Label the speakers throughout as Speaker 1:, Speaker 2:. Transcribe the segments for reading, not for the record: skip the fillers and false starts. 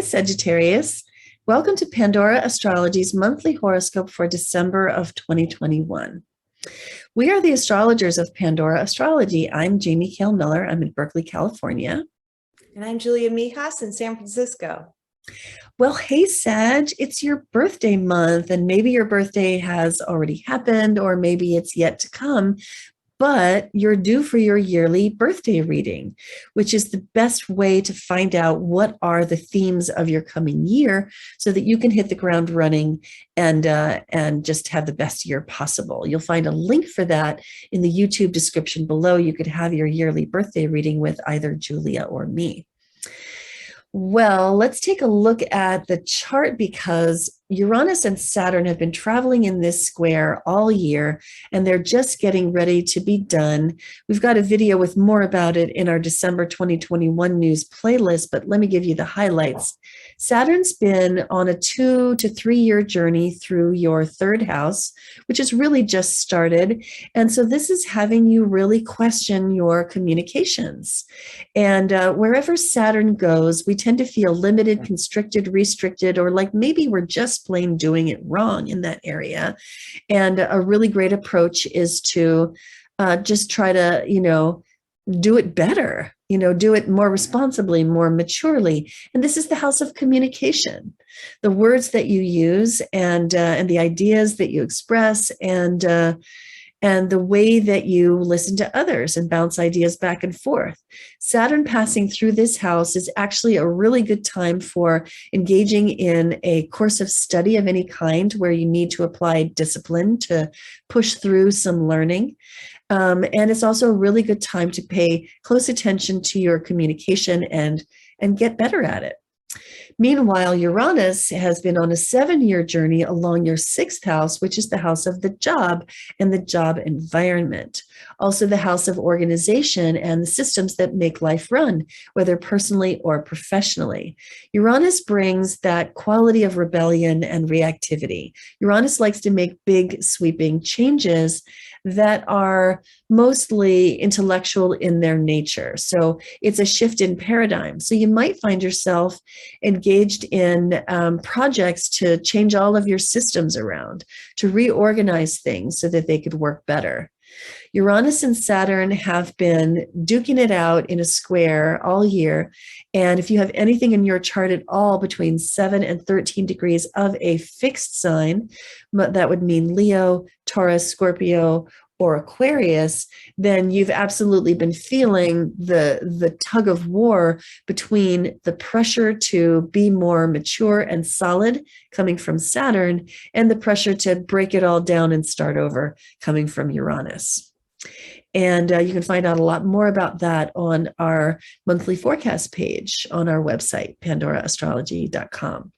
Speaker 1: Sagittarius. Welcome to Pandora Astrology's monthly horoscope for December of 2021. We are the astrologers of Pandora Astrology. I'm Jamie Kale Miller. I'm in Berkeley, California.
Speaker 2: And I'm Julia Mijas in San Francisco.
Speaker 1: Well, hey, Sag, it's your birthday month, and maybe your birthday has already happened, or maybe it's yet to come. But you're due for your yearly birthday reading, which is the best way to find out what are the themes of your coming year so that you can hit the ground running and just have the best year possible. You'll find a link for that in the YouTube description below. You could have your yearly birthday reading with either Julia or me. Well, let's take a look at the chart because Uranus and Saturn have been traveling in this square all year, and they're just getting ready to be done. We've got a video with more about it in our December 2021 news playlist, but let me give you the highlights. Saturn's been on a 2 to 3 year journey through your third house, which has really just started. And so this is having you really question your communications. And wherever Saturn goes, we tend to feel limited, constricted, restricted, or like maybe we're just plain doing it wrong in that area. And a really great approach is to just try to, do it better, do it more responsibly, more maturely. And this is the house of communication, the words that you use and the ideas that you express and the way that you listen to others and bounce ideas back and forth. Saturn passing through this house is actually a really good time for engaging in a course of study of any kind where you need to apply discipline to push through some learning. And it's also a really good time to pay close attention to your communication and get better at it. Meanwhile, Uranus has been on a 7-year journey along your 6th house, which is the house of the job and the job environment. Also the house of organization and the systems that make life run, whether personally or professionally. Uranus brings that quality of rebellion and reactivity. Uranus likes to make big, sweeping changes that are mostly intellectual in their nature. So it's a shift in paradigm. So you might find yourself engaged in projects to change all of your systems around, to reorganize things so that they could work better. Uranus and Saturn have been duking it out in a square all year. And if you have anything in your chart at all between 7 and 13 degrees of a fixed sign, that would mean Leo, Taurus, Scorpio, or Aquarius, then you've absolutely been feeling the tug of war between the pressure to be more mature and solid coming from Saturn and the pressure to break it all down and start over coming from Uranus. And you can find out a lot more about that on our monthly forecast page on our website, pandoraastrology.com.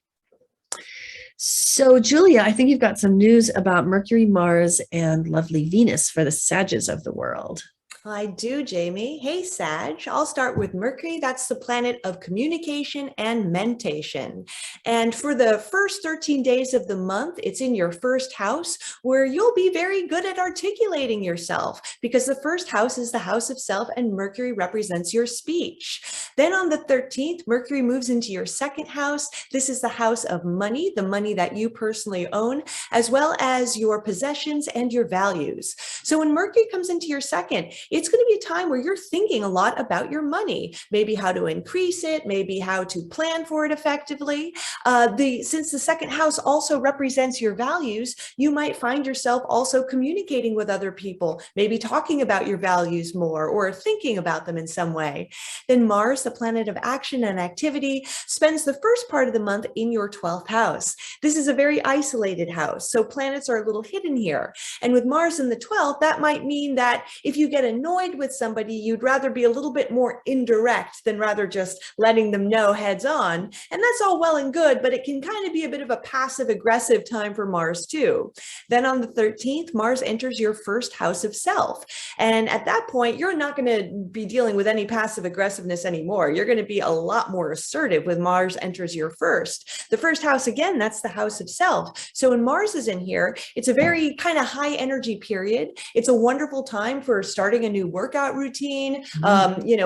Speaker 1: So, Julia, I think you've got some news about Mercury, Mars, and lovely Venus for the Sages of the world.
Speaker 2: I do, Jamie. Hey, Sag. I'll start with Mercury. That's the planet of communication and mentation. And for the first 13 days of the month, it's in your first house where you'll be very good at articulating yourself because the first house is the house of self and Mercury represents your speech. Then on the 13th, Mercury moves into your second house. This is the house of money, the money that you personally own, as well as your possessions and your values. So when Mercury comes into your second, it's going to be a time where you're thinking a lot about your money, maybe how to increase it, maybe how to plan for it effectively. Since the second house also represents your values, you might find yourself also communicating with other people, maybe talking about your values more or thinking about them in some way. Then Mars, the planet of action and activity, spends the first part of the month in your 12th house. This is a very isolated house, so planets are a little hidden here. And with Mars in the 12th, that might mean that if you get annoyed with somebody, you'd rather be a little bit more indirect than rather just letting them know heads on. And that's all well and good, but it can kind of be a bit of a passive aggressive time for Mars too. Then on the 13th, Mars enters your first house of self. And at that point, you're not going to be dealing with any passive aggressiveness anymore. You're going to be a lot more assertive when Mars enters your first. The first house, again, that's the house of self. So when Mars is in here, it's a very kind of high energy period. It's a wonderful time for starting starting a new workout routine,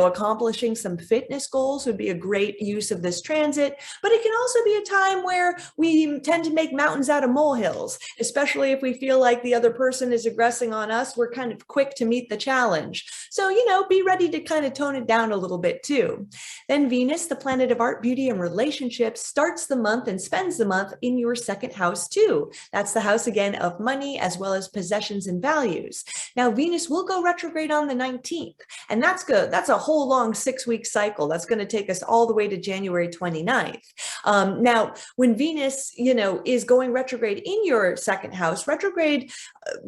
Speaker 2: accomplishing some fitness goals would be a great use of this transit. But it can also be a time where we tend to make mountains out of molehills, especially if we feel like the other person is aggressing on us. We're kind of quick to meet the challenge. So, be ready to kind of tone it down a little bit too. Then Venus, the planet of art, beauty, and relationships, starts the month and spends the month in your second house too. That's the house again of money as well as possessions and values. Now, Venus will go retrograde on the 19th, and that's good. That's a whole long 6-week cycle. That's going to take us all the way to January 29th. Now, when Venus, is going retrograde in your second house, retrograde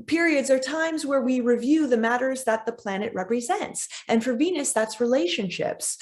Speaker 2: periods are times where we review the matters that the planet represents. And for Venus, that's relationships.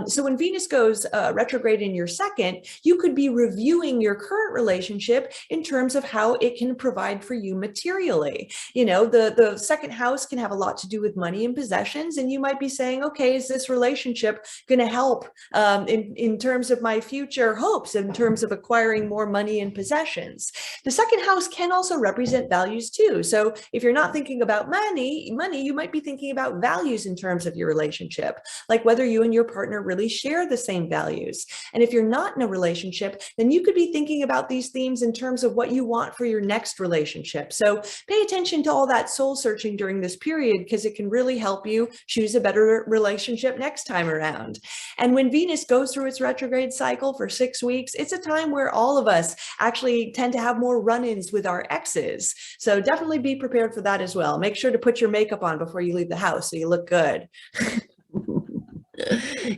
Speaker 2: So when Venus goes retrograde in your second, you could be reviewing your current relationship in terms of how it can provide for you materially. The second house can have a lot to do with money and possessions. And you might be saying, okay, is this relationship going to help in terms of my future hopes, in terms of acquiring more money and possessions? The second house can also represent values too. So if you're not thinking about money, you might be thinking about values in terms of your relationship, like whether you and your partner really share the same values. And if you're not in a relationship, then you could be thinking about these themes in terms of what you want for your next relationship. So pay attention to all that soul searching during this period, because it can really help you choose a better relationship next time around. And when Venus goes through its retrograde cycle for 6 weeks, it's a time where all of us actually tend to have more run-ins with our exes. So definitely be prepared for that as well. Make sure to put your makeup on before you leave the house so you look good.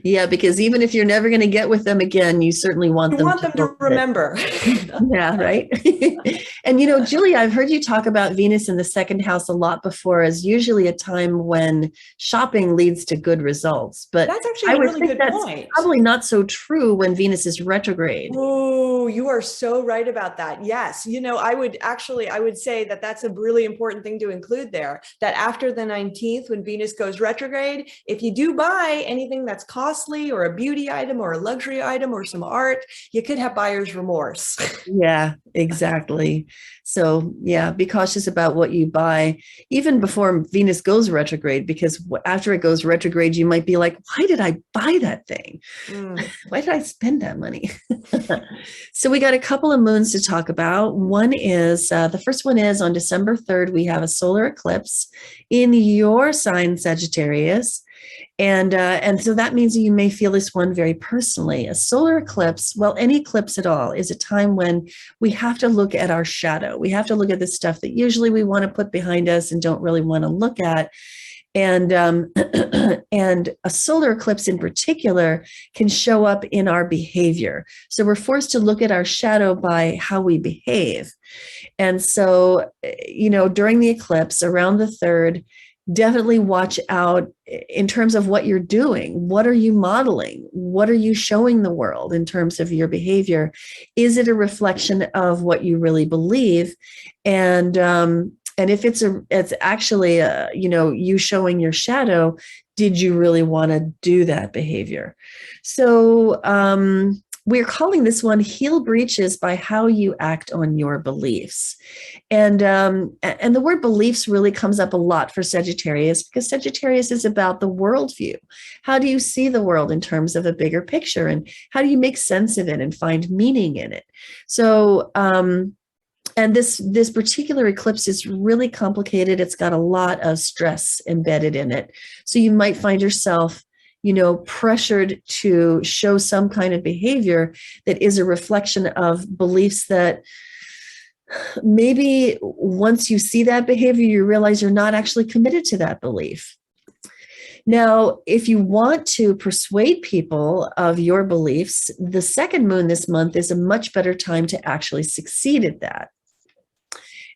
Speaker 1: Yeah, because even if you're never going to get with them again, you certainly want them
Speaker 2: to remember.
Speaker 1: Yeah, right. And Julie, I've heard you talk about Venus in the second house a lot before as usually a time when shopping leads to good results. But
Speaker 2: that's actually a really good point.
Speaker 1: Probably not so true when Venus is retrograde.
Speaker 2: Oh, you are so right about that. Yes. I would say that that's a really important thing to include there, that after the 19th, when Venus goes retrograde, if you do buy anything that's costly or a beauty item or a luxury item or some art, you could have buyer's remorse.
Speaker 1: Yeah, exactly. So yeah, be cautious about what you buy even before Venus goes retrograde, because after it goes retrograde, you might be like, why did I buy that thing? Why did I spend that money? So we got a couple of moons to talk about. One is, the first one is on December 3rd, we have a solar eclipse in your sign, Sagittarius. And so that means you may feel this one very personally. A solar eclipse, well, any eclipse at all, is a time when we have to look at our shadow. We have to look at the stuff that usually we want to put behind us and don't really want to look at. And and a solar eclipse in particular can show up in our behavior. So we're forced to look at our shadow by how we behave. And so, during the eclipse around the 3rd, definitely watch out in terms of what you're doing. What are you modeling? What are you showing the world in terms of your behavior? Is it a reflection of what you really believe? And if it's actually you showing your shadow, did you really want to do that behavior? So we're calling this one Heal Breaches by How You Act on Your Beliefs. And the word beliefs really comes up a lot for Sagittarius, because Sagittarius is about the worldview. How do you see the world in terms of a bigger picture? And how do you make sense of it and find meaning in it? So, and this particular eclipse is really complicated. It's got a lot of stress embedded in it. So you might find yourself pressured to show some kind of behavior that is a reflection of beliefs that maybe once you see that behavior, you realize you're not actually committed to that belief. Now, if you want to persuade people of your beliefs, the second moon this month is a much better time to actually succeed at that.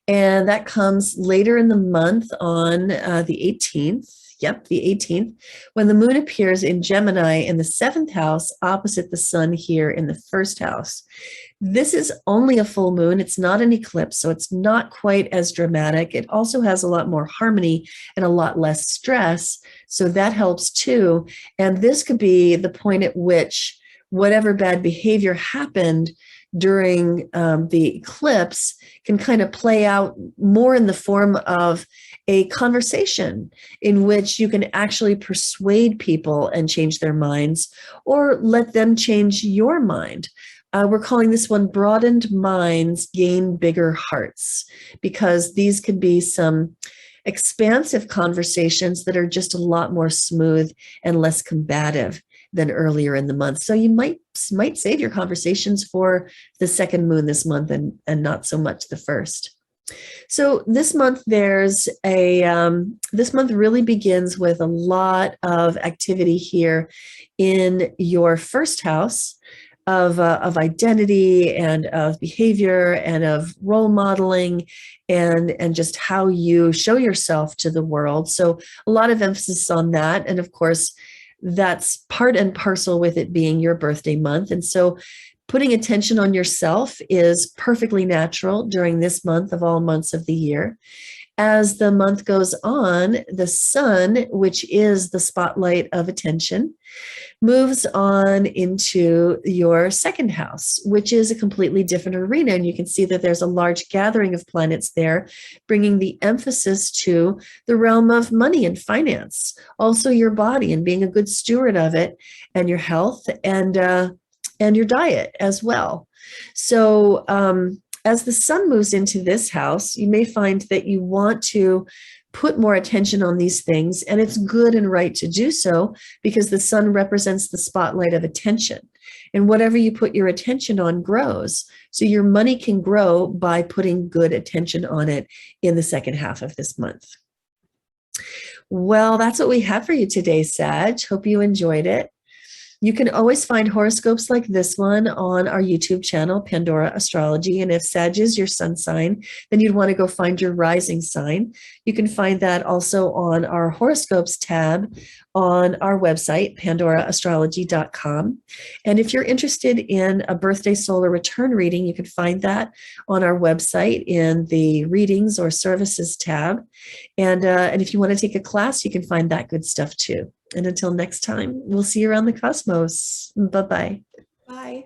Speaker 1: And that comes later in the month on the 18th. Yep, the 18th, when the moon appears in Gemini in the 7th house opposite the sun here in the 1st house. This is only a full moon. It's not an eclipse, so it's not quite as dramatic. It also has a lot more harmony and a lot less stress, so that helps too. And this could be the point at which whatever bad behavior happened during the eclipse can kind of play out more in the form of a conversation in which you can actually persuade people and change their minds, or let them change your mind. We're calling this one Broadened Minds Gain Bigger Hearts, because these could be some expansive conversations that are just a lot more smooth and less combative than earlier in the month. So you might save your conversations for the second moon this month, and not so much the first. So this month this month really begins with a lot of activity here in your first house of identity and of behavior and of role modeling and just how you show yourself to the world. So a lot of emphasis on that. And of course, that's part and parcel with it being your birthday month. And so putting attention on yourself is perfectly natural during this month of all months of the year. As the month goes on, the sun, which is the spotlight of attention, moves on into your second house, which is a completely different arena. And you can see that there's a large gathering of planets there, bringing the emphasis to the realm of money and finance, also your body and being a good steward of it, and your health and your diet as well. So as the sun moves into this house, you may find that you want to put more attention on these things, and it's good and right to do so because the sun represents the spotlight of attention. And whatever you put your attention on grows. So your money can grow by putting good attention on it in the second half of this month. Well, that's what we have for you today, Sag. Hope you enjoyed it. You can always find horoscopes like this one on our YouTube channel, Pandora Astrology. And if Sag is your sun sign, then you'd want to go find your rising sign. You can find that also on our horoscopes tab on our website, pandoraastrology.com. And if you're interested in a birthday solar return reading, you can find that on our website in the readings or services tab. And if you want to take a class, you can find that good stuff too. And until next time, we'll see you around the cosmos. Bye-bye.
Speaker 2: Bye.